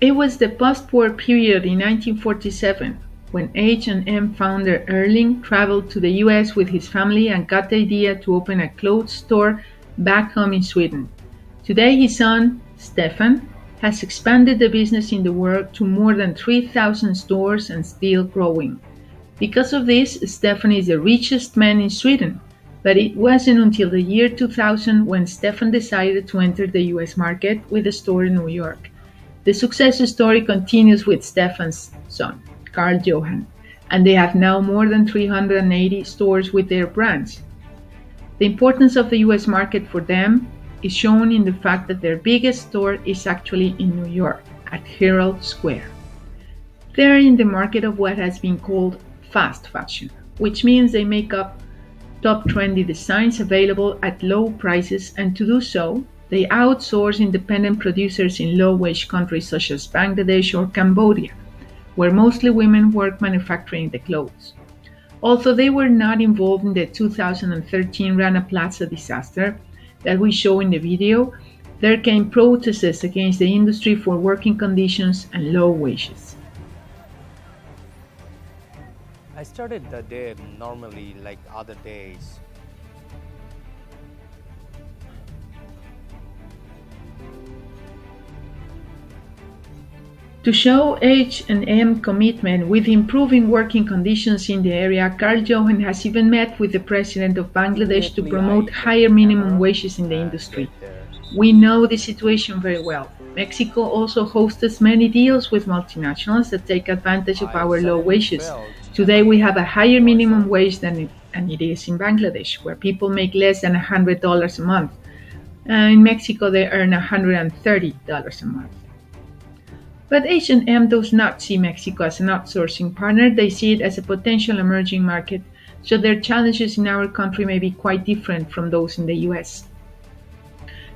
It was the post-war period in 1947 when H&M founder Erling traveled to the US with his family and got the idea to open a clothes store back home in Sweden. Today his son, Stefan, has expanded the business in the world to more than 3,000 stores and still growing. Because of this, Stefan is the richest man in Sweden, but it wasn't until the year 2000 when Stefan decided to enter the US market with a store in New York. The success story continues with Stefan's son, Carl Johan, and they have now more than 380 stores with their brands. The importance of the US market for them is shown in the fact that their biggest store is actually in New York, at Herald Square. They are in the market of what has been called fast fashion, which means they make up top trendy designs available at low prices, and to do so, they outsource independent producers in low-wage countries such as Bangladesh or Cambodia, where mostly women work manufacturing the clothes. Although they were not involved in the 2013 Rana Plaza disaster that we show in the video, there came protests against the industry for working conditions and low wages. I started the day normally like other days. To show H&M commitment with improving working conditions in the area, Carl Johan has even met with the president of Bangladesh to promote higher minimum wages in the industry. We know the situation very well. Mexico also hosts many deals with multinationals that take advantage of our low wages. Today we have a higher minimum wage than it is in Bangladesh, where people make less than $100 a month. In Mexico they earn $130 a month. But H&M does not see Mexico as an outsourcing partner, they see it as a potential emerging market, so their challenges in our country may be quite different from those in the US.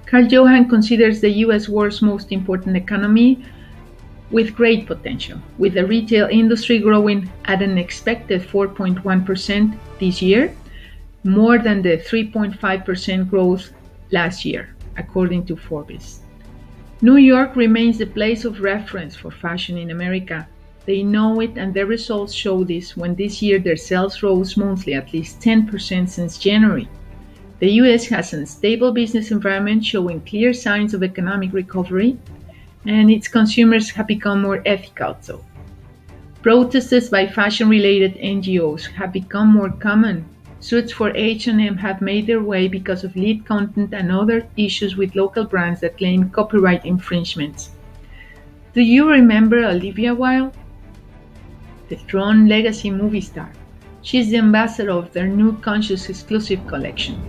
Carl Johan considers the US world's most important economy with great potential, with the retail industry growing at an expected 4.1% this year, more than the 3.5% growth last year, according to Forbes. New York remains the place of reference for fashion in America. They know it, and their results show this when this year their sales rose monthly at least 10% since January. The US has a stable business environment showing clear signs of economic recovery, and its consumers have become more ethical too. Protests by fashion-related NGOs have become more common. Suits for H&M have made their way because of lead content and other issues with local brands that claim copyright infringements. Do you remember Olivia Wilde? The Tron Legacy movie star. She is the ambassador of their new Conscious exclusive collection.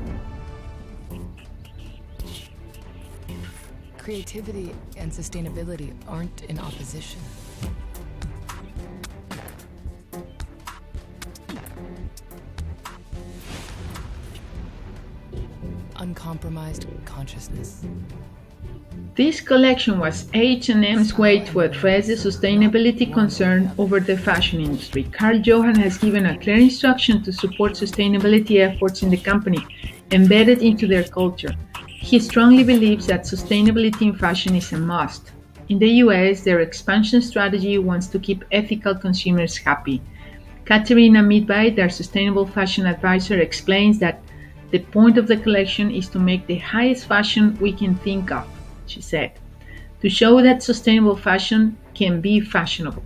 Creativity and sustainability aren't in opposition. Uncompromised consciousness. This collection was H&M's way to address the sustainability concern over the fashion industry. Carl Johan has given a clear instruction to support sustainability efforts in the company, embedded into their culture. He strongly believes that sustainability in fashion is a must. In the US, their expansion strategy wants to keep ethical consumers happy. Katerina Midby, their sustainable fashion advisor, explains that the point of the collection is to make the highest fashion we can think of, she said, to show that sustainable fashion can be fashionable.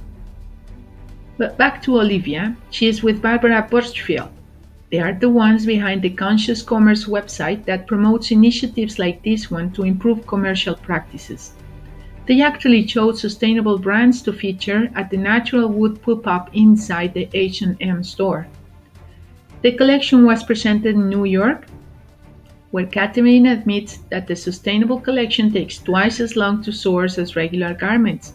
But back to Olivia, she is with Barbara Burchfield. They are the ones behind the Conscious Commerce website that promotes initiatives like this one to improve commercial practices. They actually chose sustainable brands to feature at the Natural Wood pop-up inside the H&M store. The collection was presented in New York, where Katerina admits that the sustainable collection takes twice as long to source as regular garments.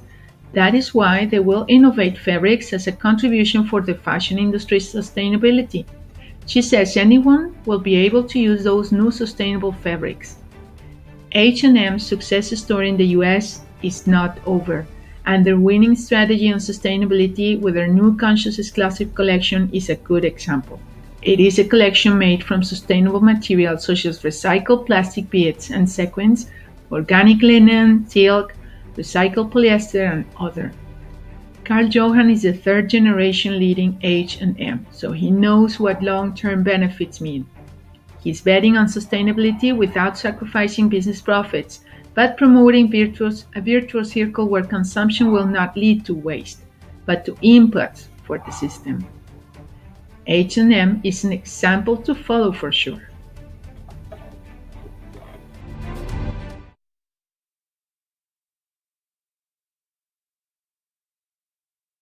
That is why they will innovate fabrics as a contribution for the fashion industry's sustainability. She says anyone will be able to use those new sustainable fabrics. H&M's success story in the US is not over, and their winning strategy on sustainability with their new Conscious exclusive collection is a good example. It is a collection made from sustainable materials such as recycled plastic beads and sequins, organic linen, silk, recycled polyester, and other. Carl-Johan is the third generation leading H&M, so he knows what long-term benefits mean. He's betting on sustainability without sacrificing business profits, but promoting a virtuous circle where consumption will not lead to waste, but to inputs for the system. H&M is an example to follow for sure.